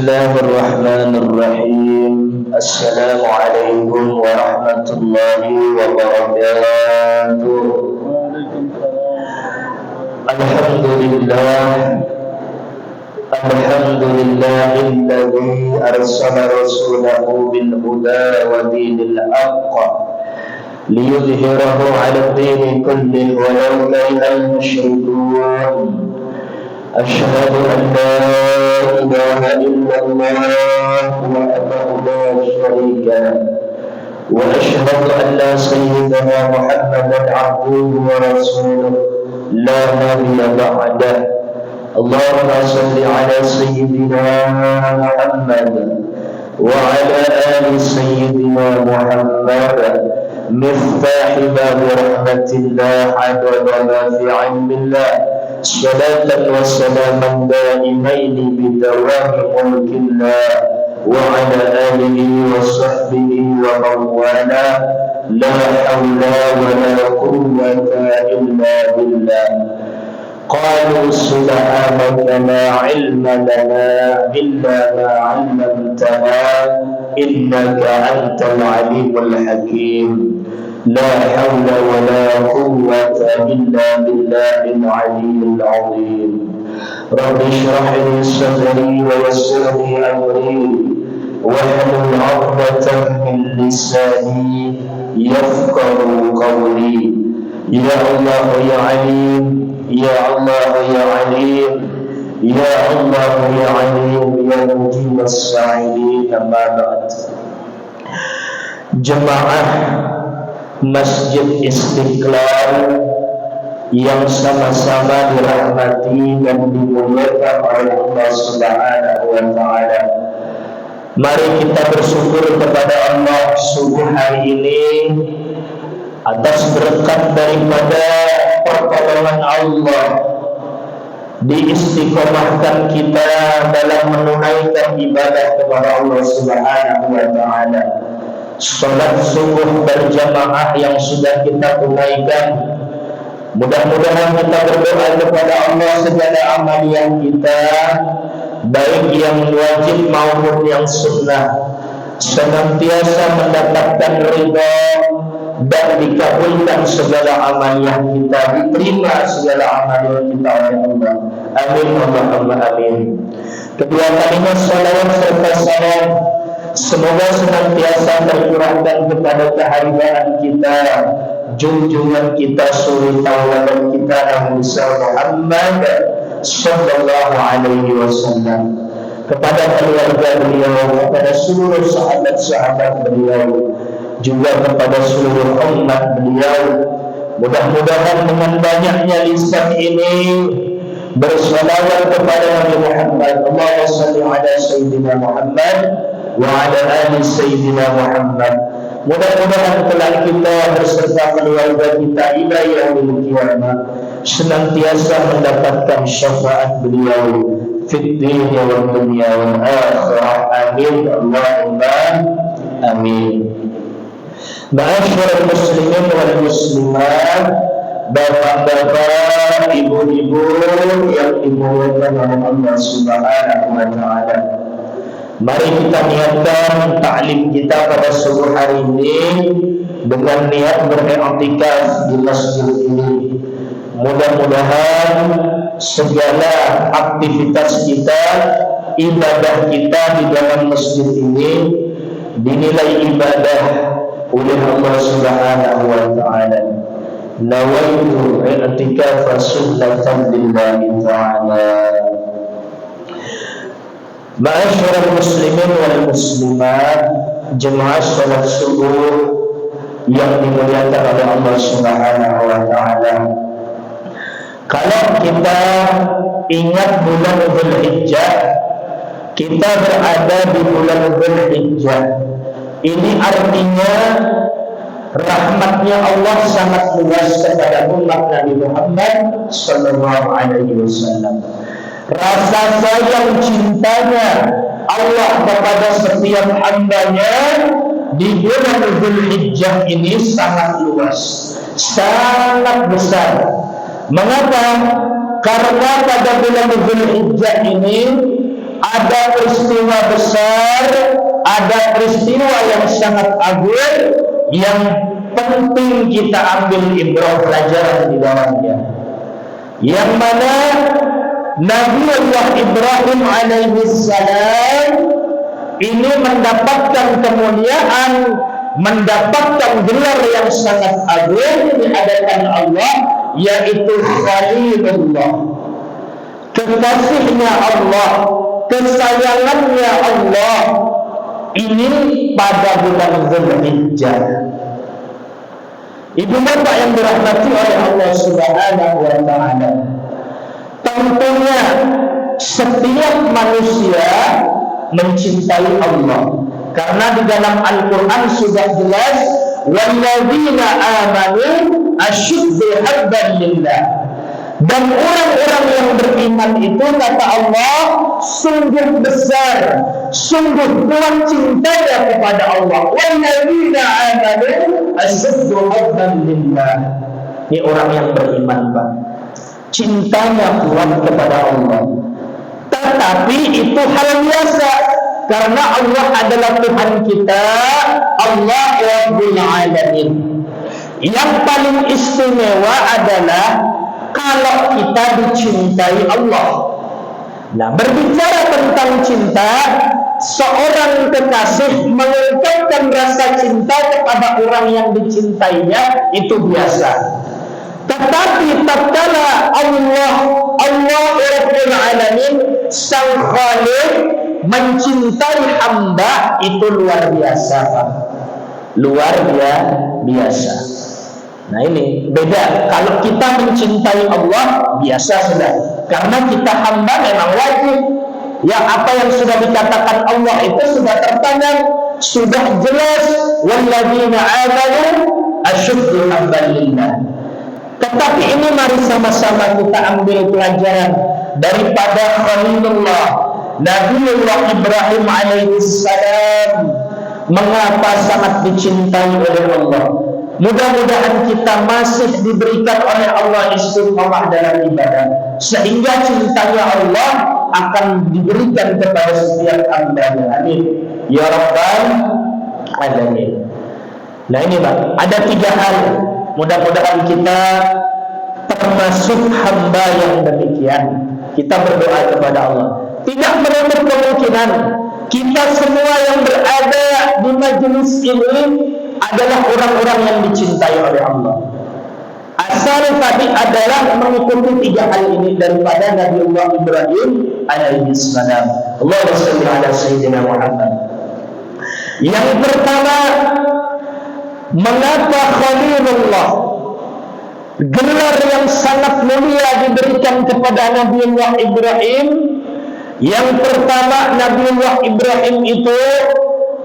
Bismillahirrahmanirrahim. Assalamualaikum warahmatullahi wabarakatuh. Alhamdulillahilladzi arsala rasulahu bil huda wa dinil haqq liyudhhirahu 'ala ad-dini kullihi walau karihal musyrikun. Asyhadu an la ilaha illallah wahdahu la syarika lahu wa asyhadu anna sayyidana Muhammadan 'abduhu wa rasuluhu la nabiyya ba'dahu. Allahumma shalli 'ala sayyidina Muhammad wa 'ala ali sayyidina Muhammad miftahi babi rahmatillah 'adada ma fi 'ilmillah. Salatan wa salaman daimaini bidawami mulkillah wa ala alihi wa sahbihi wa mawala la hawla wa la quwwata illa billah. Qalu subhanaka la ilma lana illa ma 'allamtana innaka antal alimul hakim. La hawla wa la quwwata illa billahil aliyyil azim. Rabbi shrah li sadri wa yassir li amri wahlul 'uqdatam min lisani yafqahu qawli. Ya Allah ya Alim, ya Allah ya Alim, ya Allah ya Alim, ya mujibas sa'ilin. Amma ba'd. Jemaah Masjid Istiqlal yang sama-sama dirahmati dan dimuliakan oleh Allah Subhanahu wa taala. Mari kita bersyukur kepada Allah subuh hari ini atas berkat daripada pertolongan Allah, diistiqomahkan kita dalam menunaikan ibadah kepada Allah Subhanahu wa taala. Salat subuh berjamaah yang sudah kita tunaikan, mudah-mudahan kita berdoa kepada Allah segala amaliyah kita, baik yang wajib maupun yang sunnah, senantiasa mendapatkan ridha dan dikabulkan segala amaliyah kita, diterima segala amaliyah kita oleh Allah. Amin Allahumma amin. Kedua kalimat salawat serta salam semoga senantiasa tercurahkan kepada keharibaan kita, junjungan kita, suri tauladan kita Nabi Muhammad sallallahu alaihi wasallam, kepada keluarga beliau, kepada seluruh sahabat-sahabat beliau, juga kepada seluruh umat beliau. Mudah-mudahan dengan banyaknya lisan ini bersalawat kepada Nabi Muhammad. Allahumma shalli ala sayyidina Muhammad wa ala ali sayyidina Muhammad. Mudah-mudahan kelak kita beserta keluarga kita ila yaumil qiyamah senantiasa mendapatkan syafaat beliau fid dunya wal dunya wal akhirah. Amin Allahumma amin. Ma'asyiral muslimin wal muslimat, bapak-bapak, ibu-ibu yang dimuliakan oleh Allah Subhanahu wa taala. Mari kita niatkan ta'lim kita pada subuh hari ini dengan niat beriktikaf di masjid ini. Mudah-mudahan segala aktivitas kita, ibadah kita di dalam masjid ini dinilai ibadah oleh Allah Subhanahu wa taala. Nawaitu i'tikafa sunnatan lillahi ta'ala. Ma'asyiral muslimin wal muslimat, jemaah salat subuh yang dimuliakan oleh Allah Subhanahu wa taala. Kalau kita ingat bulan Dzulhijjah, kita berada di bulan Dzulhijjah. Ini artinya rahmatnya Allah sangat luas kepada umat Nabi Muhammad sallallahu alaihi wasallam. Rasa sayang cintanya Allah kepada setiap hambanya di bulan Dzulhijjah ini sangat luas, sangat besar. Mengapa? Karena pada bulan Dzulhijjah ini ada peristiwa besar, ada peristiwa yang sangat agung yang penting kita ambil ibrah pelajaran di dalamnya. Yang mana Nabiullah Ibrahim alaihi salam ini mendapatkan kemuliaan, mendapatkan gelar yang sangat agung di hadapan Allah, yaitu Khalilullah, kekasihnya Allah, kesayangannya Allah. Ini pada bulan Dzulhijjah. Ibu bapak yang dirahmati oleh Allah Subhanahu wa taala, tentunya setiap manusia mencintai Allah, karena di dalam Al-Quran sudah jelas, walladzina amanu asyaddu hubban lillah. Dan orang-orang yang beriman itu, kata Allah, sungguh besar, sungguh kuat cintanya kepada Allah. Walladzina amanu asyaddu hubban lillah. Ini orang yang beriman, Pak, cintanya kuat kepada Allah. Tetapi itu hal biasa, karena Allah adalah Tuhan kita, Allah Rabbul Alamin. Yang paling istimewa adalah kalau kita dicintai Allah. Nah, berbicara tentang cinta, seorang kekasih mengungkapkan rasa cinta kepada orang yang dicintainya itu biasa. Tetapi tatkala Allah Rabbul Alamin, Sang Khaliq, mencintai hamba, itu luar biasa, Pak. Luar biasa. Nah, ini beda. Kalau kita mencintai Allah, biasa sudah. Karena kita hamba memang wajib. Yang apa yang sudah dikatakan Allah itu sudah tertanam, sudah jelas. Walladzina amanu asyaddu hubban lillah. Tetapi ini mari sama-sama kita ambil pelajaran daripada Khalilullah, Nabiullah Ibrahim alaihissalam, mengapa sangat dicintai oleh Allah. Mudah-mudahan kita masih diberikan oleh Allah istiqomah dalam ibadah, sehingga cintanya Allah akan diberikan kepada setiap hamba-Nya. Amin ya rabbal alamin. Nah, ini Pak, ada 3 hal. Mudah-mudahan kita termasuk hamba yang demikian. Kita berdoa kepada Allah. Tidak menutup kemungkinan kita semua yang berada di majelis ini adalah orang-orang yang dicintai oleh Allah. Asal tadi adalah mengikuti 3 hal ini daripada Nabiullah Ibrahim alaihi salam. Allahumma shalli ala sayyidina Muhammad. Yang pertama, mengapa Khalilullah, gelar yang sangat mulia, diberikan kepada Nabiullah Ibrahim? Yang pertama, Nabiullah Ibrahim itu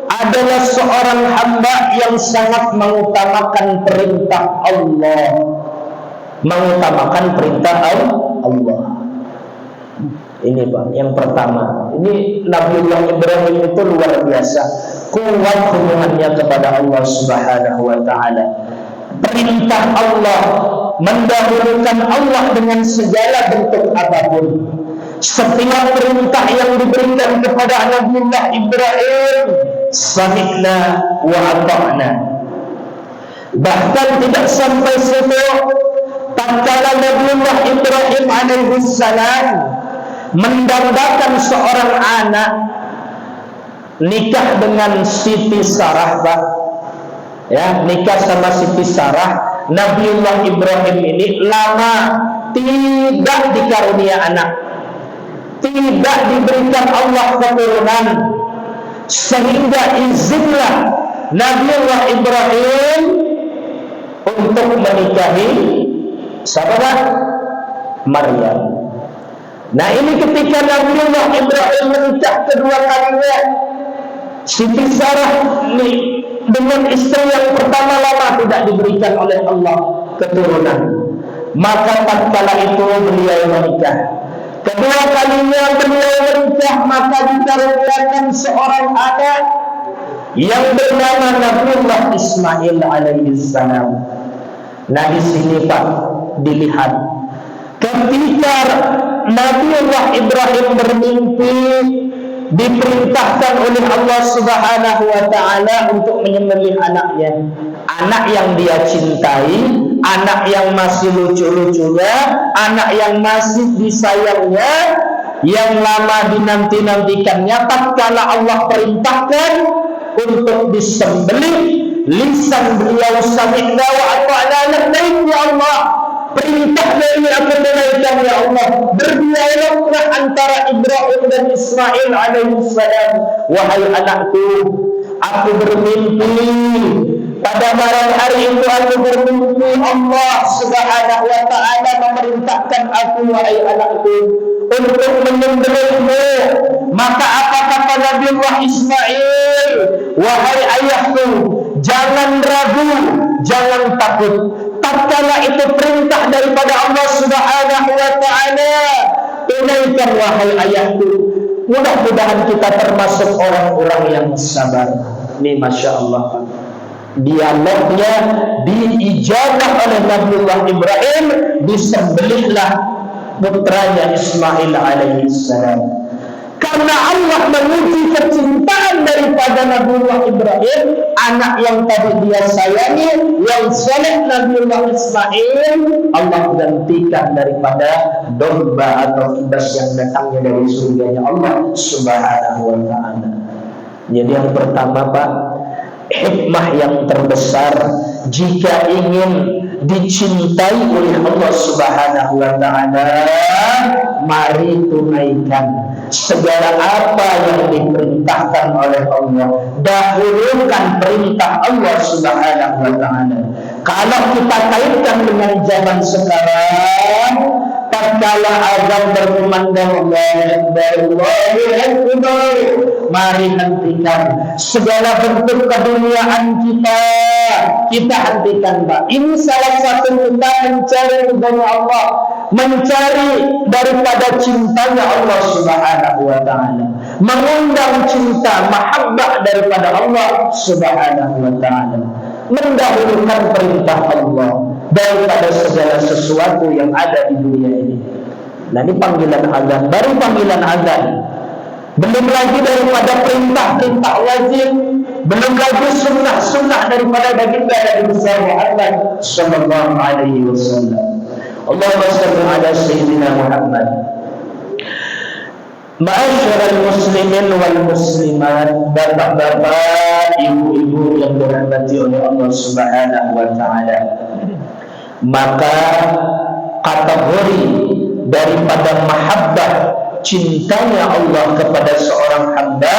adalah seorang hamba yang sangat mengutamakan perintah Allah. Mengutamakan perintah Allah. Ini Pak, yang pertama. Ini Nabiullah Ibrahim itu luar biasa, kuat hubungannya kepada Allah Subhanahu wa taala. Perintah Allah, mendahulukan Allah dengan segala bentuk apapun. Setiap perintah yang diberikan kepada Nabiullah Ibrahim, sami'na wa ata'na. Bahkan tidak sampai situ, tatkala Nabiullah Ibrahim alaihissalam mendambakan seorang anak, nikah dengan Siti Sarah, Pak. Ya, nikah sama Siti Sarah. Nabiullah Ibrahim ini lama tidak dikarunia anak, tidak diberikan Allah keturunan, sehingga izinlah Nabiullah Ibrahim untuk menikahi siapa? Maryam. Nah, ini ketika Nabiullah Ibrahim menikah kedua kalinya, Siti Sarah ini dengan istri yang pertama lama tidak diberikan oleh Allah keturunan. Maka tatkala itu beliau menikah. Kedua kalinya beliau menikah, maka dikaruniakan seorang anak yang bernama Nabiullah Ismail alaihissalam. Nah, di sini Pak, dilihat ketika Nabiullah Ibrahim bermimpi diperintahkan oleh Allah Subhanahu wa taala untuk menyembelih anaknya. Anak yang dia cintai, anak yang masih lucu-lucunya, anak yang masih disayangnya, yang lama dinanti-nantikannya, tatkala Allah perintahkan untuk disembelih, lisan beliau sami'na wa ata'na labbaik ya Allah. Perintah dari aku tunaikan ya Allah. Berdialoglah antara Ibrahim dan Ismail alaihissalam. Wahai anakku, aku bermimpi. Pada malam hari itu aku bermimpi Allah Subhanahu wa ta'ala memerintahkan aku, wahai anakku, untuk menyembelihmu. Maka apa kata Nabiullah Ismail? Wahai ayahku, jangan ragu, jangan takut. Tatkala itu perintah daripada Allah Subhanahu wa ta'ala, tunaikan wahai ayahku. Mudah-mudahan kita termasuk orang-orang yang sabar. Ini Masya Allah, dialognya diijabah oleh Nabiullah Ibrahim, disembelihlah putranya Ismail alaihissalam. Karena Allah menguji kecintaan daripada Nabiullah Ibrahim, anak yang tadi dia sayangi, yang soleh Nabiullah Ismail, Allah gantikan daripada domba atau kibas yang datangnya dari surganya Allah Subhanahu wa ta'ala. Jadi yang pertama Pak, hikmah yang terbesar jika ingin dicintai oleh Allah Subhanahu wa ta'ala, mari tunaikan segala apa yang diperintahkan oleh Allah. Dahulukan perintah Allah Subhanahu wa ta'ala. Kalau kita kaitkan dengan zaman sekarang, tatkala azan berkumandang Allahu Akbar, mari hentikan segala bentuk keduniaan kita hentikan Pak. Ini salah satu kita mencari ridha Allah, mencari daripada cintanya Allah Subhanahu wa ta'ala, mengundang cinta mahabbah daripada Allah Subhanahu wa ta'ala, mendahulukan perintah Allah daripada segala sesuatu yang ada di dunia ini. Nah, ini panggilan azan, baru panggilan azan. Belum lagi daripada perintah-perintah wajib, belum lagi sunnah-sunnah daripada baginda Nabi besar Muhammad sallallahu alaihi wasallam. Allahumma shalli ala sayyidina Muhammad. Ma'asyiral muslimin wal muslimat, bapak-bapak, ibu-ibu yang dirahmati oleh Allah Subhanahu wa ta'ala. Maka kategori daripada mahabbah, cintanya Allah kepada seorang hamba,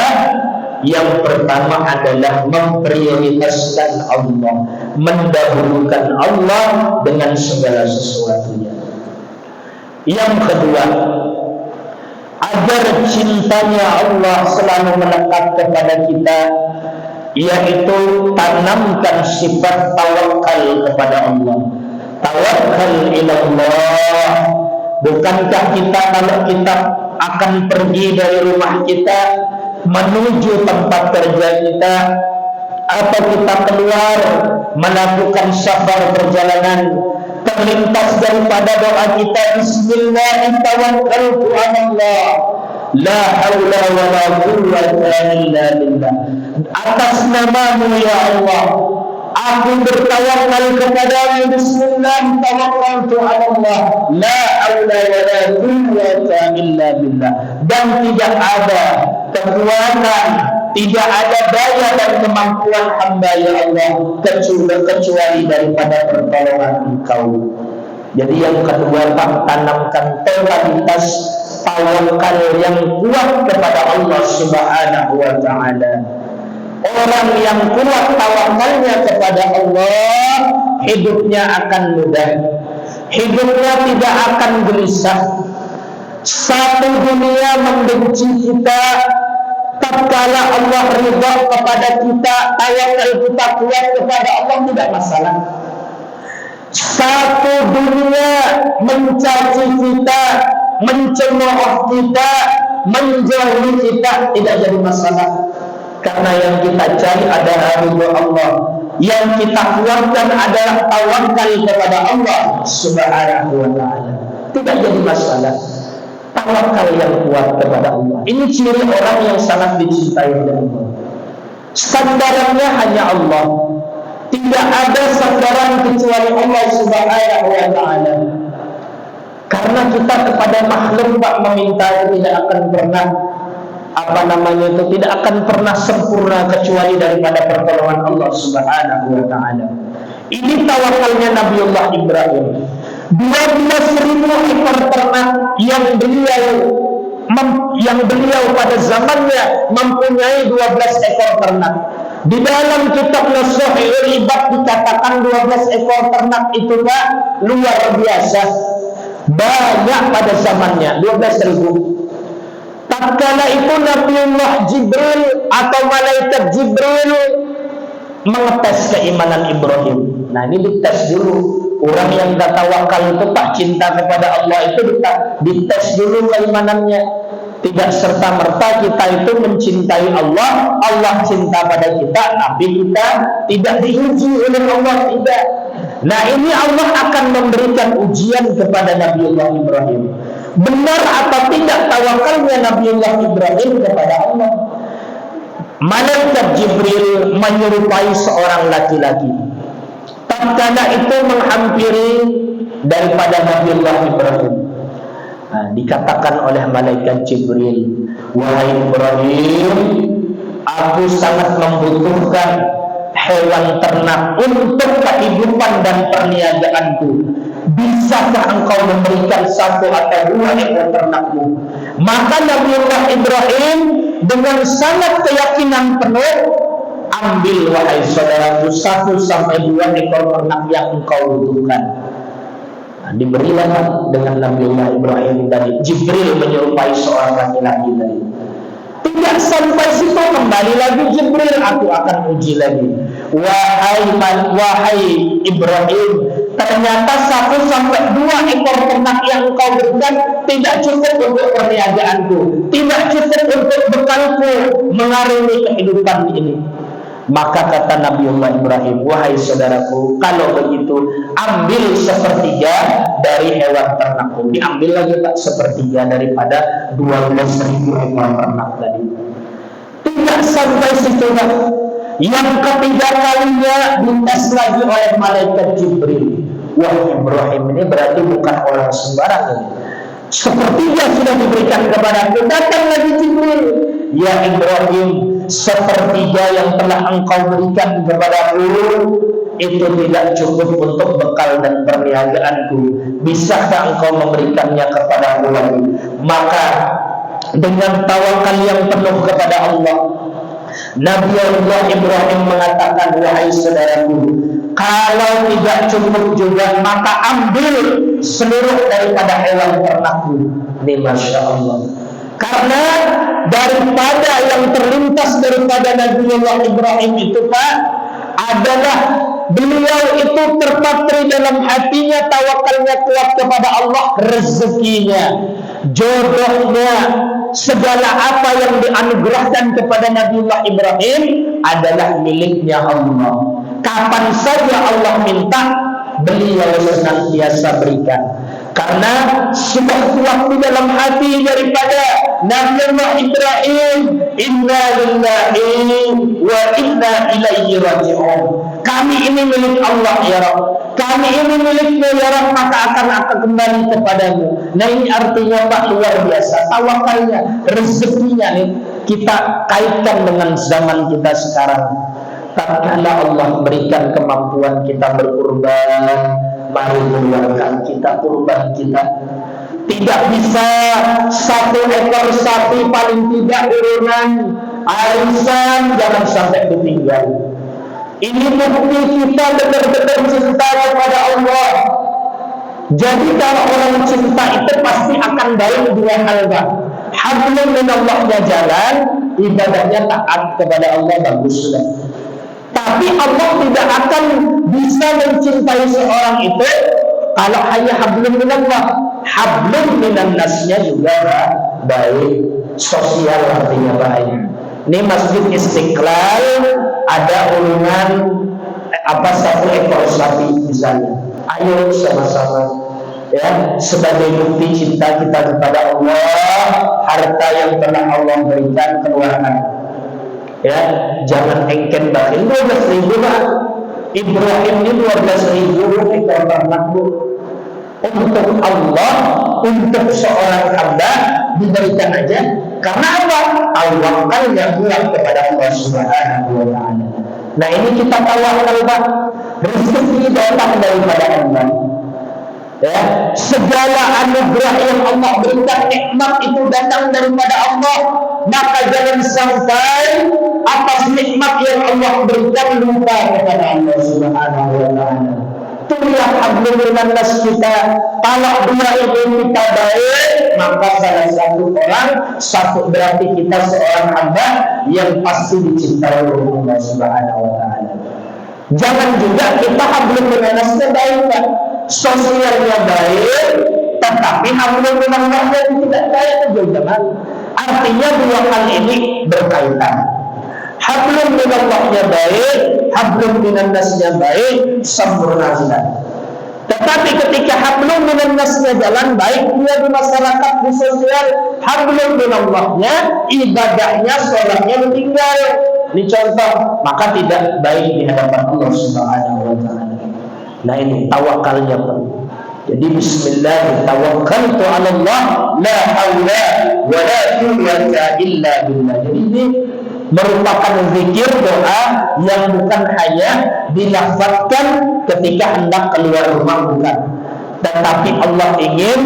yang pertama adalah memprioritaskan Allah, mendahulukan Allah dengan segala sesuatunya. Yang kedua, agar cintanya Allah selalu melekat kepada kita, yaitu tanamkan sifat tawakal kepada Allah. Tawakal ilallah. Bukankah kita kalau kita akan pergi dari rumah kita menuju tempat kerja kita, atau kita keluar melakukan safar perjalanan, terlintas daripada doa kita Bismillah tawakkaltu 'ala Allah, la haula wala quwwata illa billah. Atas namamu ya Allah, aku bertawakal kepadamu. Bismillah tawakkaltu 'ala Allah, la haula wala quwwata illa billah. Dan tidak ada kekuatan, tidak ada daya dan kemampuan hamba ya Allah kecuali daripada pertolongan Engkau. Jadi yang kedua, tanamkan totalitas tawakal yang kuat kepada Allah Subhanahu wa ta'ala. Orang yang kuat tawakalnya kepada Allah, hidupnya akan mudah, hidupnya tidak akan gelisah. Satu dunia membenci kita, tatkala Allah ridha kepada kita, tawakal kita kuat kepada Allah, tidak masalah. Satu dunia mencaci kita, mencemooh kita, menjauhi kita, tidak jadi masalah. Karena yang kita cari adalah ridha Allah. Yang kita kuatkan adalah tawakal kepada Allah Subhanahu wa ta'ala. Tidak jadi masalah. tawakal yang kuat kepada Allah. Ini ciri orang yang sangat dicintai oleh Allah. Sandarannya hanya Allah. Tidak ada sandaran kecuali Allah Subhanahu wa ta'ala. Karena kita kepada makhluk Pak meminta tidak akan pernah tidak akan pernah sempurna kecuali daripada pertolongan Allah Subhanahu wa ta'ala. Ini tawakalnya Nabiullah Ibrahim. 12.000 ekor ternak yang beliau pada zamannya mempunyai 12 ekor ternak. Di dalam kitab Nasuhul Ibad dikatakan 12 ekor ternak itu Pak luar biasa banyak pada zamannya, 12.000. Tatkala itu Nabiullah Jibril atau malaikat Jibril mengetes keimanan Ibrahim. Nah, ini dites dulu. Orang yang gak tawakal itu Pak cinta kepada Allah itu dites dulu keimanannya. Tidak serta-merta kita itu mencintai Allah, Allah cinta pada kita, tapi kita tidak diuji oleh Allah, tidak. Nah, ini Allah akan memberikan ujian kepada Nabiullah Ibrahim. Benar atau tidak tawakalnya Nabiullah Ibrahim kepada Allah? Malaikat Jibril menyerupai seorang laki-laki. Tatkala itu menghampiri daripada Nabiullah Ibrahim. Nah, dikatakan oleh malaikat Jibril, wahai Ibrahim, aku sangat membutuhkan hewan ternak untuk kehidupan dan perniagaanku. Bisakah engkau memberikan 1 atau 2 ekor ternakmu? Maka Nabiullah Ibrahim dengan sangat keyakinan penuh, ambil wahai saudaraku 1 sampai 2 ekor ternak yang engkau butuhkan. Nah, diberilah dengan Nabiullah Ibrahim tadi. Jibril menyerupai seorang laki-laki tadi. Tidak sampai situ, kembali lagi Jibril, aku akan uji lagi. Wahai Ibrahim, ternyata 1 sampai 2 ekor ternak yang engkau berikan tidak cukup untuk perniagaanku, tidak cukup untuk bekalku mengarungi kehidupan ini. Maka kata Nabiullah Ibrahim, wahai saudaraku, kalau begitu ambil 1/3 dari hewan ternakku. Diambil lagi Pak 1/3 daripada 12.000 ekor ternak tadi. Tidak sampai situ Pak. Yang ketiga kalinya dites lagi oleh malaikat Jibril. Wah, Ibrahim ini berarti bukan orang sembarang ini. 1/3 sudah diberikan kepadaku. Datang lagi Jibril. Ya Ibrahim, 1/3 yang telah engkau berikan kepadaku itu tidak cukup untuk bekal dan perniagaanku. Bisakah engkau memberikannya kepadaku lagi? Maka dengan tawakal yang penuh kepada Allah, Nabiullah Ibrahim mengatakan, wahai saudaraku, kalau tidak cukup juga maka ambil seluruh daripada hewan ternakku. Ini Masya Allah. Karena daripada yang terlintas daripada Nabiullah Ibrahim itu Pak adalah beliau itu terpatri dalam hatinya, tawakalnya kuat kepada Allah, rezekinya, jodohnya, segala apa yang dianugerahkan kepada Nabiullah Ibrahim adalah miliknya Allah. Kapan saja Allah minta, beliau senantiasa berikan. Karena sudah kuat di dalam hati daripada Nabiullah Ibrahim, inna lillahi wa inna ilaihi raji'un. Kami ini milik Allah ya Rabb, kami ini milikmu ya Rabb, maka akan kembali kepadamu. Nah, ini artinya Pak luar biasa tawakalnya, rezekinya nih kita kaitkan dengan zaman kita sekarang. Tatkala Allah berikan kemampuan kita berkurban, mari keluarkan kita kurban kita. Tidak bisa 1 ekor sapi, paling tidak urunan arisan jangan sampai ketinggalan. Ini bukti kita benar-benar cinta kepada Allah. Jadi kalau orang cinta itu pasti akan baik 2 hal Pak. Hablum minallahnya jalan, ibadahnya taat kepada Allah, bagus sudah. Tapi Allah tidak akan bisa mencintai seorang itu kalau hanya hablum minallah. Hablum minannasnya juga baik, sosial artinya baik. Ini Masjid Istiqlal ada urunan 1 ekor sapi misalnya. Ayo sama-sama ya, sebagai bukti cinta kita kepada Allah, harta yang telah Allah berikan keluarkan. Ya, jangan engken bakhil. 12.000 Pak. Ibrahim ini 12.000 ekor ternak Bu. Untuk Allah, untuk seorang hamba diberikan aja. Karena apa? Tawakalnya pulang kepada Allah Subhanahu wa Ta'ala. Nah, ini kita tawakal Pak. Rezeki datang daripada Allah. Ya, segala anugerah yang Allah berikan, nikmat itu datang daripada Allah. Maka jangan sampai atas nikmat yang Allah berikan lupa kepada Allah Subhanahu wa Ta'ala. Itulah hablum minan nas kita. Kalau dua ini kita baik, maka salah satu berarti kita seorang hamba yang pasti dicintai oleh Allah Subhanahu wa Ta'ala. Jangan juga kita hablum minan nasnya baik Pak. Sosialnya baik, tetapi hablum minan nasnya tidak baik itu jangan. Artinya dua hal ini berkaitan. Hablum minallahnya baik, hablum minan nasnya baik, sempurna sudah. Tetapi ketika hablum minan nasnya jalan baik, dia di masyarakat, di sosial, hablum minallahnya, ibadahnya, sholatnya meninggal. Ini contoh, maka tidak baik di hadapan Allah Subhanahu wa Ta'ala. Nah, ini tawakalnya Pak. Jadi bismillah, tawakkaltu 'ala Allah, la haula wa la quwwata illa billah. Jadi ini merupakan zikir doa yang bukan hanya dilafazkan ketika hendak keluar rumah, bukan. Tetapi Allah ingin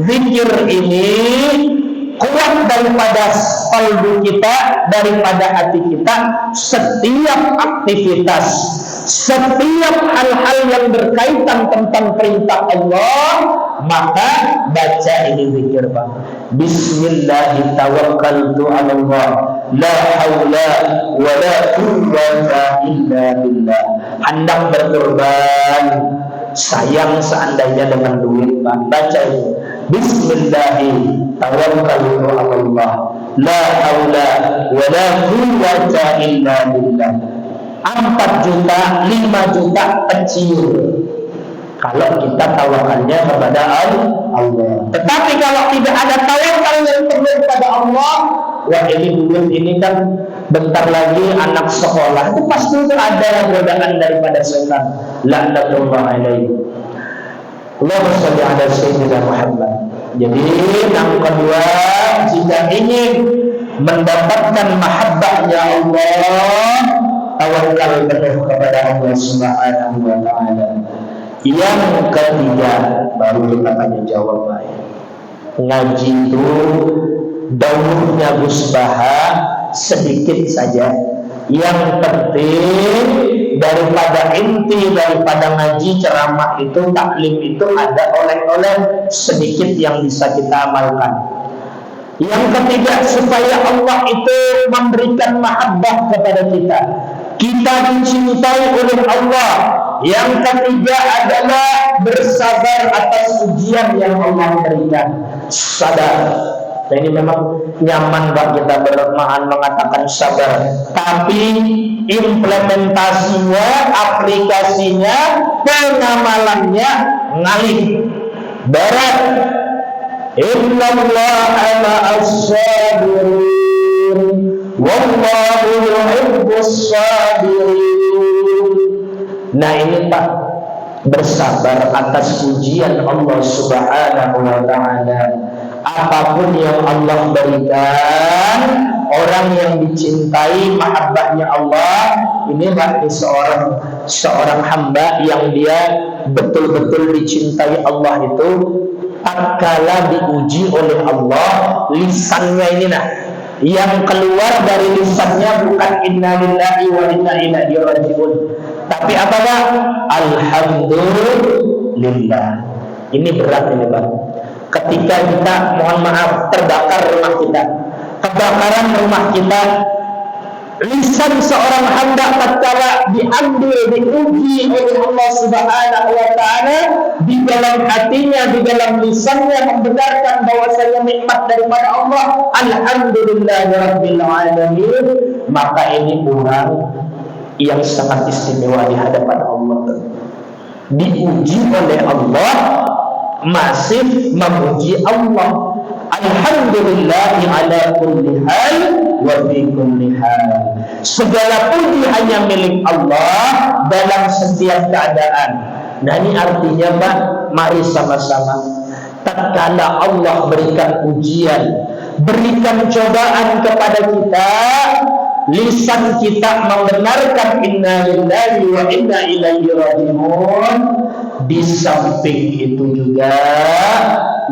zikir ini kuat daripada qalbu kita, daripada hati kita. Setiap aktivitas, setiap hal-hal yang berkaitan tentang perintah Allah, maka baca ini zikir Pak. Bismillah tawakkaltu 'ala Allah, la haula wa la quwwata illa billah. Hendak berkorban, sayang seandainya dengan duit Pak. Baca ini. Bismillah tawakkaltu 'ala Allah, la haula wa la quwwata illa billah. 4 juta, 5 juta pensiun kalau kita tawakalnya kepada Allah. Tetapi kalau tidak ada tawakal yang perlu kepada Allah, wah ini duit ini kan bentar lagi anak sekolah itu pasti itu ada godaan daripada setan. Laknatullah alaihi. Allahumma shalli ala sayyidina Muhammad. Jadi yang kedua, jika ingin mendapatkan mahabbahnya Allah, tawakal penuh kepada Allah Subhanahu wa Ta'ala. Yang ketiga, baru kita tanya jawab baik. Ngaji itu daunnya Gus Baha sedikit saja. Yang penting daripada inti daripada ngaji ceramah itu, taklim itu ada oleh-oleh sedikit yang bisa kita amalkan. Yang ketiga, supaya Allah itu memberikan mahabbah kepada kita, kita dicintai oleh Allah. Yang ketiga adalah bersabar atas ujian yang Allah berikan. Sadar. Nah, ini memang nyaman Pak kita bermahan mengatakan sabar, tapi implementasinya, aplikasinya, pengamalannya ngalih, berat. Innallaha ma'as sabirin wallahu yuhibbus sabirin. Nah ini Pak, bersabar atas ujian Allah Subhanahu wa Ta'ala. Apapun yang Allah berikan, orang yang dicintai mahabbahnya Allah, ini berarti seorang hamba yang dia betul-betul dicintai Allah itu, tatkala diuji oleh Allah, lisannya ini yang keluar dari lisannya bukan inna lillahi wa inna ilaihi raji'un, tapi apa Pak? Alhamdulillah. Ini berat ini Pak. Ketika kita, mohon maaf, terbakar rumah kita, kebakaran rumah kita, lisan seorang hamba tatkala diambil, diuji oleh Allah Subhanahu wa Ta'ala, di dalam hatinya, di dalam lisannya membenarkan bahwasanya nikmat daripada Allah, alhamdulillahirabbil alamin, maka ini orang yang sangat istimewa di hadapan Allah. Diuji oleh Allah, masih memuji Allah. Alhamdulillahi ala kulli hal wa fi kulli hal. Segala puji hanya milik Allah dalam setiap keadaan. Nah, ini artinya Pak, mari sama-sama tatkala Allah berikan ujian, berikan cobaan kepada kita, lisan kita membenarkan inna lillahi wa inna ilaihi raji'un. Di samping itu juga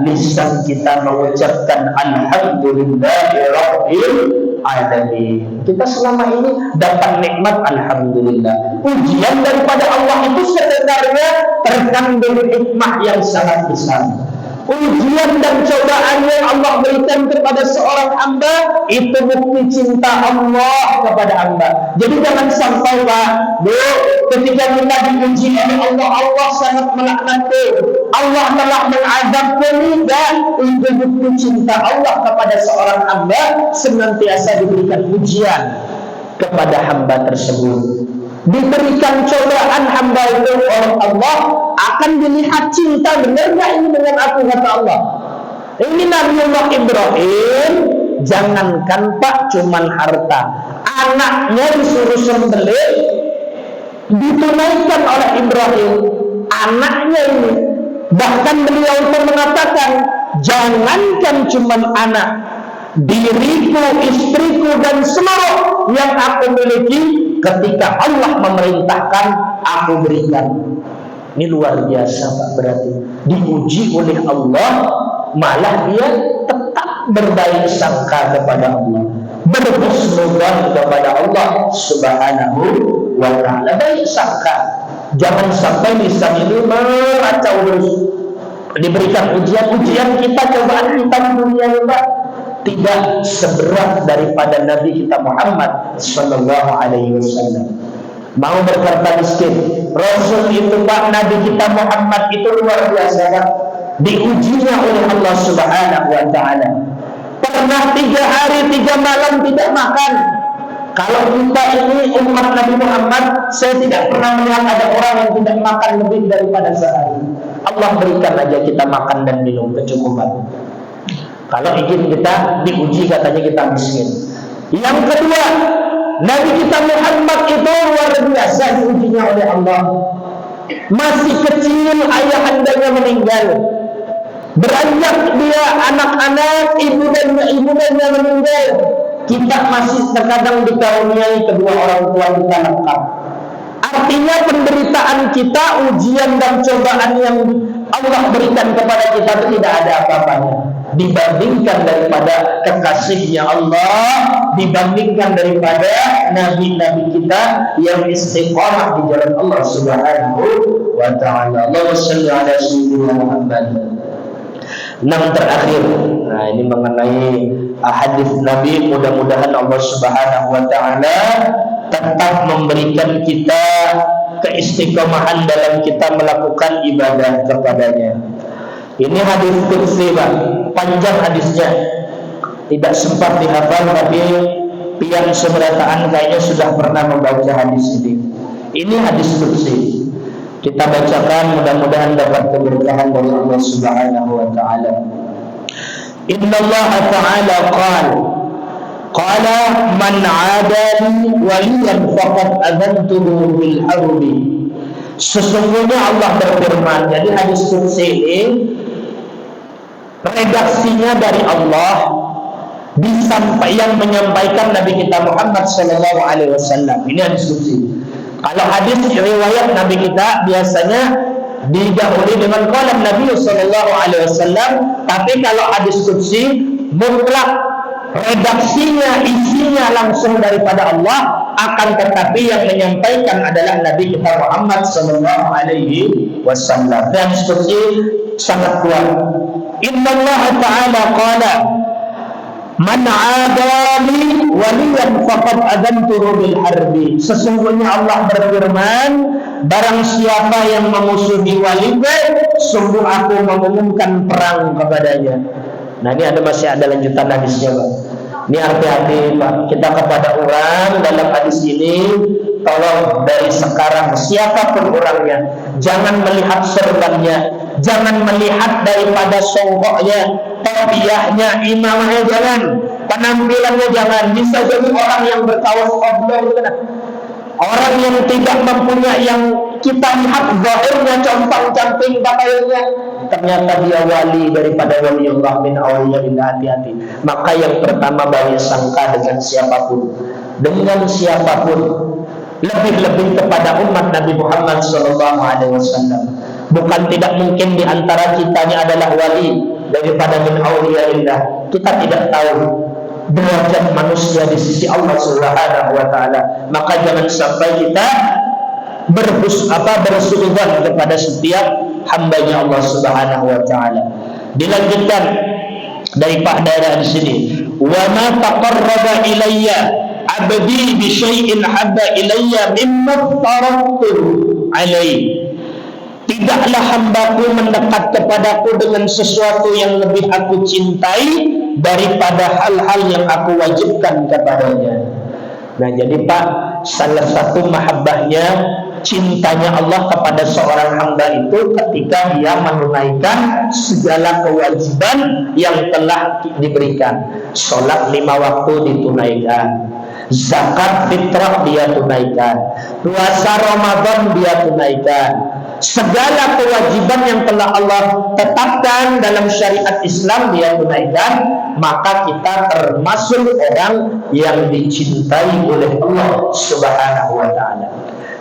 lisan kita mengucapkan alhamdulillahi rabbil alamin. Kita selama ini dapat nikmat alhamdulillah. Ujian daripada Allah itu sebenarnya terkandung hikmah yang sangat besar. Ujian dan cobaan yang Allah berikan kepada seorang hamba itu bukti cinta Allah kepada hamba. Jadi jangan sampai Pak, Bu, ketika kita diuji oleh Allah, Allah sangat melaknatku, Allah telah mengazabku, tidak. Itu bukti cinta Allah kepada seorang hamba, senantiasa diberikan ujian kepada hamba tersebut. Diberikan cobaan hamba itu oleh Allah, akan dilihat cinta benar nggak ini dengan aku, kata Allah. Ini Nabiullah Ibrahim, jangankan Pak cuman harta, anaknya disuruh sembelih, ditunaikan oleh Ibrahim. Anaknya ini, bahkan beliau pun mengatakan, jangankan cuman anak, diriku, istriku, dan seluruh yang aku miliki, ketika Allah memerintahkan, aku berikan. Ini luar biasa Pak, berarti diuji oleh Allah, malah dia tetap berbaik sangka kepada Allah, berhusnudzon kepada Allah Subhanahu wa ta'ala. Baik sangka, jangan sampai lisan ini meracau terus. Diberikan ujian kita, cobaan kita di dunia ini Pak, tidak seberat daripada Nabi kita Muhammad sallallahu alaihi wasallam. Mau berkata miskin, Rasul itu Pak, Nabi kita Muhammad itu luar biasa Pak, diujinya oleh Allah Subhanahu wa ta'ala. Pernah 3 hari 3 malam tidak makan. Kalau kita ini umat Nabi Muhammad, saya tidak pernah melihat ada orang yang tidak makan lebih daripada sehari. Allah berikan aja kita makan dan minum kecukupan. Kalau ingin kita diuji, katanya kita miskin. Yang kedua, Nabi kita Muhammad itu luar biasa diujinya oleh Allah. Masih kecil ayahandanya meninggal. Beranjak dia anak-anak, ibu-ibunya meninggal. Kita masih terkadang dikaruniai kedua orang tua kita lengkap. Artinya penderitaan kita, ujian dan cobaan yang Allah berikan kepada kita itu tidak ada apa-apanya dibandingkan daripada kekasihnya Allah, dibandingkan daripada nabi-nabi kita yang istiqamah di jalan Allah Subhanahu wa ta'ala. Allahumma shalli ala sayyidina Muhammad. Yang terakhir, nah ini mengenai hadis Nabi, mudah-mudahan Allah Subhanahu wa ta'ala tetap memberikan kita keistiqomahan dalam kita melakukan ibadah kepadanya. Ini hadis qudsi Pak, panjang hadisnya, tidak sempat dihafal, tapi pian seberataan kayaknya sudah pernah membaca hadis ini. Ini hadis qudsi, kita bacakan, mudah-mudahan dapat keberkahan dari Allah Subhanahu wa ta'ala. Inna Allah ta'ala qala man 'adali waliyan faqad adantuhu bil harbi. Sesungguhnya Allah berfirman, jadi hadis qudsi ini redaksinya dari Allah, yang menyampaikan Nabi kita Muhammad sallallahu alaihi wasallam. Ini hadis qudsi. Kalau hadis riwayat Nabi kita biasanya didahului dengan qalan Nabi sallallahu alaihi wasallam, tapi kalau hadis qudsi mutlak redaksinya, isinya langsung daripada Allah, akan tetapi yang menyampaikan adalah Nabi kita Muhammad sallallahu alaihi wasallam. Dan qudsi sangat kuat. Inna Allah ta'ala qala man 'adali waliyan faqad adantuhu bil harbi. Sesungguhnya Allah berfirman, barang siapa yang memusuhi walinya, sungguh aku mengumumkan perang kepadanya. Nah, ini masih ada lanjutan hadisnya Pak. Ini hati-hati Pak, kita kepada orang dalam hadis ini, tolong dari sekarang siapapun orangnya, jangan melihat serbannya, Jangan melihat daripada songkoknya, tarbiyahnya, imamahnya, jangan. Penampilannya jangan. Bisa jadi orang yang berkawas oblong, orang yang tidak mempunyai yang kita lihat zahirnya compang-camping pakaiannya, ternyata dia wali daripada waliullah min awliyaillah. Hati-hati. Maka yang pertama, banyak sangka dengan siapapun, lebih-lebih kepada umat Nabi Muhammad SAW. Bukan tidak mungkin di antara kita ini adalah wali daripada min awliyaillah. Kita tidak tahu derajat manusia di sisi Allah Subhanahu wa taala. Maka jangan sampai kita bersuudzon kepada setiap hambanya Allah Subhanahu wa taala. Dilanjutkan daripada di sini, wa ma taqarraba ilayya abdi bi syai'in habba ilayya mimma taraktu alaihi. Tidaklah hambaku mendekat kepadaku dengan sesuatu yang lebih aku cintai daripada hal-hal yang aku wajibkan kepadanya. Nah, jadi Pak, salah satu mahabbahnya, cintanya Allah kepada seorang hamba itu ketika dia menunaikan segala kewajiban yang telah diberikan. Sholat 5 waktu ditunaikan, zakat fitrah dia tunaikan, puasa Ramadan dia tunaikan. Segala kewajiban yang telah Allah tetapkan dalam syariat Islam dia tunaikan. Maka kita termasuk orang yang dicintai oleh Allah Subhanahu wa ta'ala.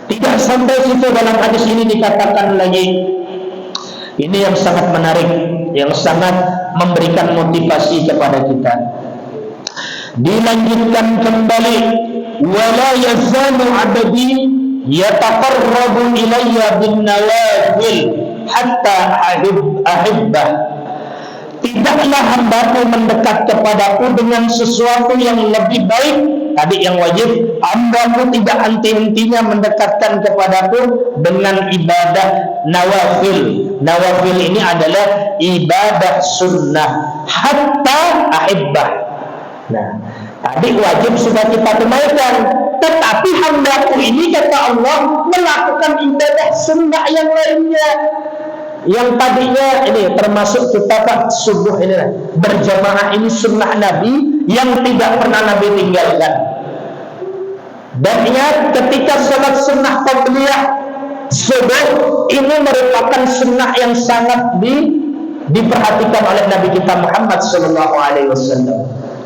Tidak sampai situ, dalam hadis ini dikatakan lagi, ini yang sangat menarik, yang sangat memberikan motivasi kepada kita. Dilanjutkan kembali, wala yazalu abdi yataqarrabu ilayya bin nawafil hatta ahibbah. Tidaklah hambaku mendekat kepadaku dengan sesuatu yang lebih baik. Tadi yang wajib, hambaku tidak henti-hentinya mendekatkan kepadaku dengan ibadah nawafil. Nawafil ini adalah ibadah sunnah hatta ahibbah. Nah, tadi wajib sudah kita tunaikan, tetapi hambaku ini, kata Allah, melakukan ibadah sunnah yang lainnya. Yang tadinya ini termasuk kita Pak, subuh ini berjamaah ini sunnah Nabi yang tidak pernah Nabi tinggalkan. Dan ingat, ketika sholat sunnah qabliyah subuh ini merupakan sunnah yang sangat diperhatikan oleh Nabi kita Muhammad SAW.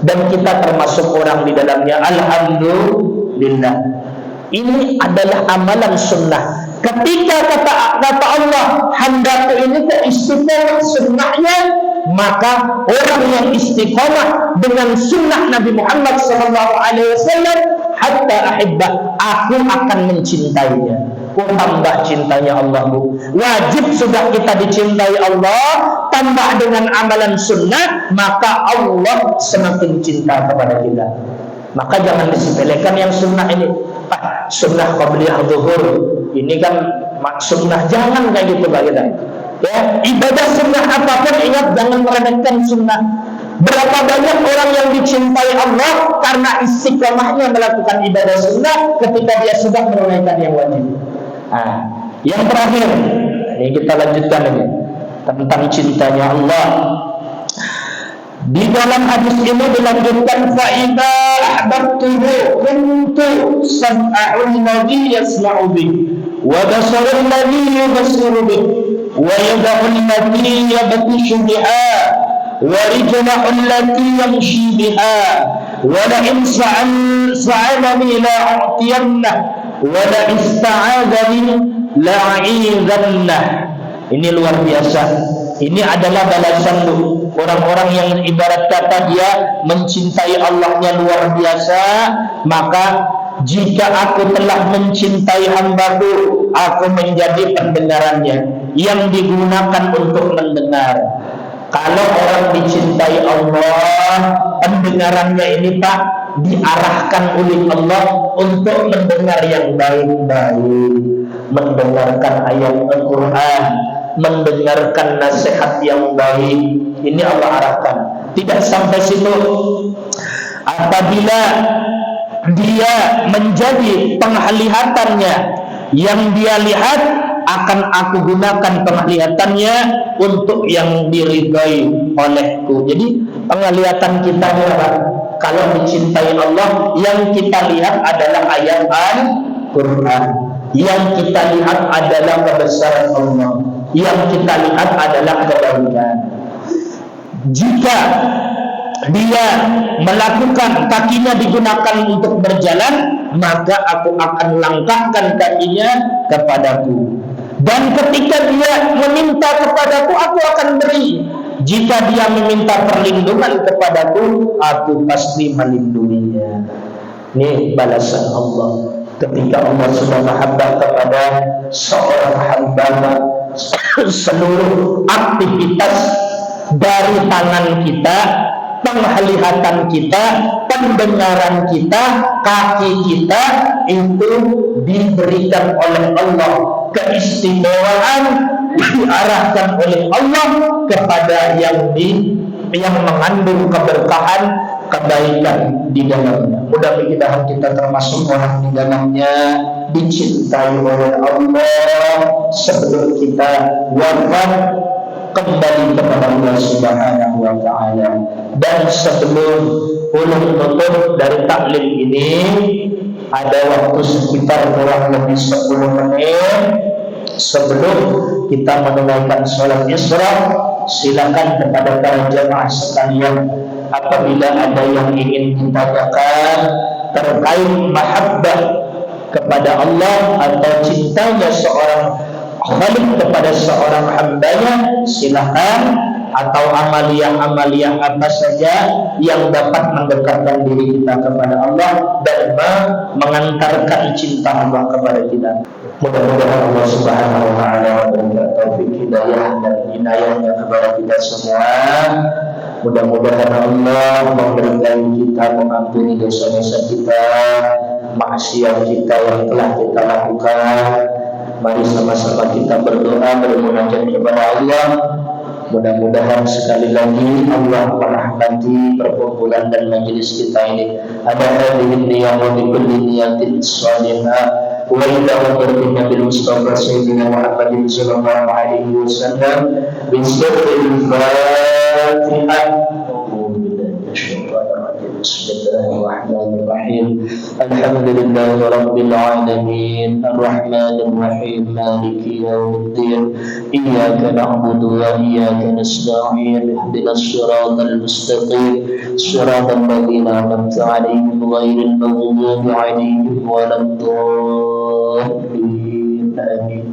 Dan kita termasuk orang di dalamnya. Alhamdulillah. Ini adalah amalan sunnah. Ketika kata Allah, hambaku ini istiqomah sunnahnya, maka orang yang istiqomah dengan sunnah Nabi Muhammad SAW, hatta ahibbah, aku akan mencintainya. Tambah cintanya Allah, Bu. Wajib sudah kita dicintai Allah, tambah dengan amalan sunnah, maka Allah semakin cinta kepada kita. Maka jangan disepelekan yang sunnah ini. Sunnah qabliyah zuhur, ini kan sunnah, jangan kayak gitu Pak kita. Ya, ibadah sunnah apapun, ingat jangan meremehkan sunnah. Berapa banyak orang yang dicintai Allah karena istiqomahnya melakukan ibadah sunnah ketika dia sudah menunaikan yang wajib. Nah, yang terakhir, ini kita lanjutkan ini tentang cintanya Allah. Di dalam hadis ini dilanjutkan, fa idza ahbabtuhu kuntu sam'ahu alladhi yasma'u bih wa basaru alladhi yubsiru bih wa yadahu alladhi yabtishu biha wa rijluhu allati yamshi biha wa la in sa'alani la a'tiyannahu wa la ista'adani la a'idhannah. Ini luar biasa. Ini adalah balasan orang-orang yang ibarat kata dia mencintai Allahnya luar biasa. Maka jika aku telah mencintai hambaku, aku menjadi pendengarannya yang digunakan untuk mendengar. Kalau orang dicintai Allah, pendengarannya ini Pak diarahkan oleh Allah untuk mendengar yang baik-baik, mendengarkan ayat Al-Quran, mendengarkan nasihat yang baik. Ini Allah arahkan. Tidak sampai situ. Apabila dia menjadi penglihatannya yang dia lihat akan aku gunakan penglihatannya untuk yang diridhai olehku. Jadi penglihatan kita kalau mencintai Allah, yang kita lihat adalah ayat Al-Quran, yang kita lihat adalah kebesaran Allah, yang kita lihat adalah kebaikan. Jika dia melakukan, kakinya digunakan untuk berjalan, maka aku akan langkahkan kakinya kepadaku. Dan ketika dia meminta kepadaku, aku akan beri. Jika dia meminta perlindungan kepadaku, aku pasti melindunginya. Ini balasan Allah. Ketika Allah sudah mahabbah kepada seorang hamba, seluruh aktivitas dari tangan kita, penglihatan kita, pendengaran kita, kaki kita itu diberikan oleh Allah, keistimewaan diarahkan oleh Allah kepada yang mengandung keberkahan, kebaikan di dalamnya. Mudah-mudahan kita termasuk orang di dalamnya dicintai oleh Allah sebelum kita wafat kembali kepada Allah Subhanahu wa Ta'ala. Dan sebelum ulun dari taklim ini, ada waktu sekitar kurang lebih 10 menit sebelum kita menunaikan sholat Isra. Silakan kepada para jamaah sekalian, apabila ada yang ingin ditanyakan terkait mahabbah kepada Allah atau cintanya seorang Khalik kepada seorang hambanya, silakan. Atau amaliyah-amaliyah apa saja yang dapat mendekatkan diri kita kepada Allah dan mengantarkan cinta Allah kepada kita. Mudah-mudahan Allah Subhanahu wa Ta'ala memberikan taufik hidayah dan inayahnya kepada kita semua. Mudah-mudahan Allah memberikan kita, mengampuni dosa-dosa kita, maksiat kita yang telah kita lakukan. Mari sama-sama kita berdoa, bermunajat kepada Allah. Mudah-mudahan sekali lagi Allah merahmati perkumpulan dan majelis kita ini. Ada hadirin yang kulli niyatin salihah wa ila berkina bil Mustafa Sayyidina Muhammadin sallallahu alaihi wasallam bi sirril Fatihah. Bismillahirrahmanirrahim. Alhamdulillahi rabbil alamin, arrahmanir rahim, maliki yaumiddin. Iyyaka na'budu wa iyyaka nasta'in. Ihdinas siratal mustaqim, siratal ladzina an'amta 'alaihim ghairil maghdubi 'alaihim waladdallin. Amin.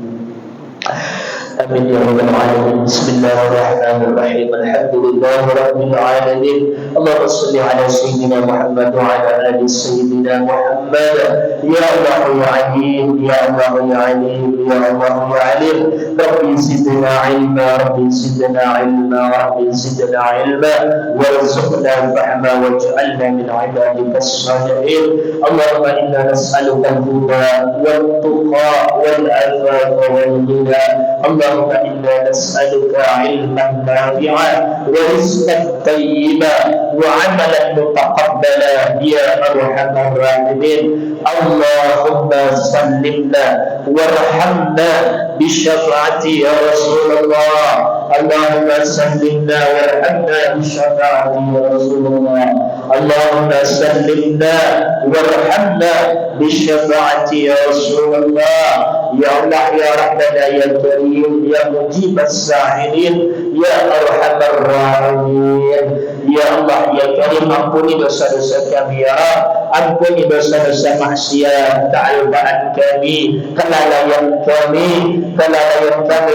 Amin ya rabbal alamin. Bismillahirrahmanirrahim. Alhamdulillahi rabbil alamin. Allahumma shalli ala sayyidina Muhammad wa ala ali sayyidina Muhammad. Ya Allah ya alim, ya Allah ya alim, ya Allah ya alim. Rabbi zidna ilma, Rabbi zidna ilma, Rabbi zidna ilma, warzuqna fahma waj'alna min ibadika as-salihin. Allahumma inna nas'aluka al-huda wal-tuqa wal-afafa wal-ghina. Allahumma inna nas'aluka ilman nafi'an wa rizqan tayyiban wa 'amalan mutaqabbala ya arhamar rahimin. Allahumma sallimna warhamna bi syafa'ati ya Rasulullah. Allahumma sallimna warhamna bi syafa'ati ya Rasulullah. Allahumma sallimna warhamna bi syafa'ati ya Rasulullah. Ya Allah ya Rabbana ya Karim ya Mujib as-sa'ilin ya Arhamar Rahimin. Ya Allah ya Karim, ampuni dosa-dosa kami ya Rabb. Ampuni dosa-dosa maksiat, kealpaan kami, kelalaian kami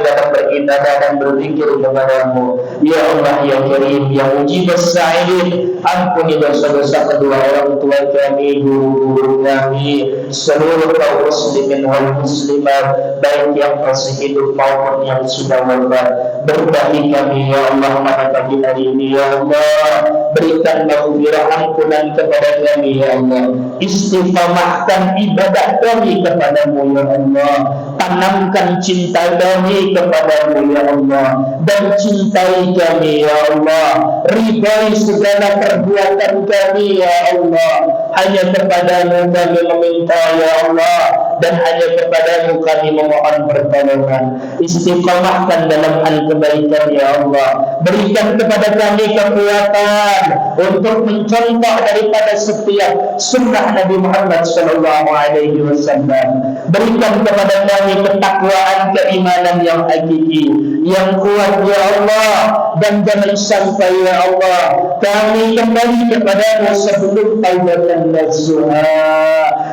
dalam beribadah dan berzikir kepadamu. Ya Allah ya Karim ya Mujib as-sa'ilin, ampuni dosa-dosa kedua orang tua kami, guru-guru kami, seluruh kaum muslimin wal muslimat, baik yang masih hidup maupun yang sudah wafat. Berkahi kami ya Allah pada pagi hari ini ya Allah. Berikan maghfirah, ampunan kepada kami ya Allah. Istiqamahkan ibadah kami kepadamu ya Allah. Tanamkan cinta kami kepadamu ya Allah, dan cintai kami ya Allah. Ridai segala perbuatan kami ya Allah. Hanya kepadamu kami meminta ya Allah. dan hanya kepadamu kami memohon pertolongan. Istiqamahkan dalam hal kebaikan ya Allah. Berikan kepada kami kekuatan untuk mencontoh daripada setiap sunnah Nabi Muhammad sallallahu alaihi wasallam. Berikan kepada kami ketakwaan, keimanan yang hakiki, yang kuat ya Allah, dan jangan sampai ya Allah kami kembali kepadamu sebelum taubatan nasuha.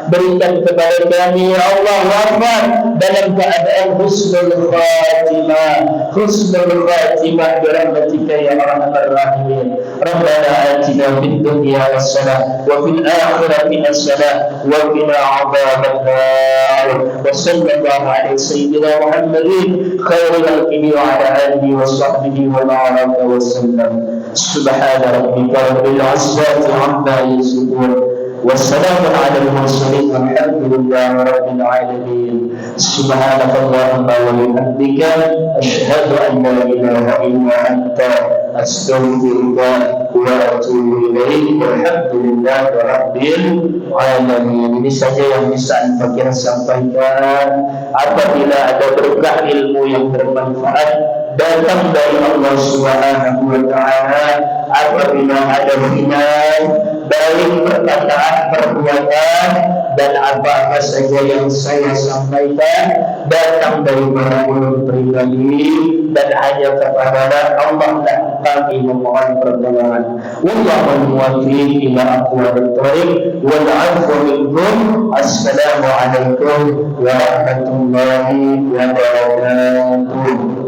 Berikan kepada kami ya Allah wafat dalam keadaan husnul khatimah, husnul khatimah birahmatika ya arhamar rahimin. Rabbana atina fid dunya hasanah wa fil akhirati hasanah wa qina adzabannar. Wa sallallahu ala sayyidina Muhammadin khairil khalqi wa ala alihi wa sahbihi wa baraka wa sallam. Subhana rabbika rabbil izzati amma yasifun. والسلام على المرسلين والحمد لله رب العالمين. سبحانك اللهم وبحمدك أشهد أن لا إله إلا أنت أستغفرك وأتوب إليك. والحمد لله رب العالمين. Ini saja yang bisa Al-Fakir sampaikan. Apabila ada berkah ilmu yang bermanfaat datang dari Allah Subhanahu wa Ta'ala, apabila ada hinaan baik perkataan, perbuatan, dan apa-apa saja yang saya sampaikan datang dari para ulama pribadi dan hanya kepada Allah lah kami memohon pertolongan. Wallahul muwaffiq ila aqwamit thoriq wal 'afwu minkum. Assalamu alaikum warahmatullahi wabarakatuh.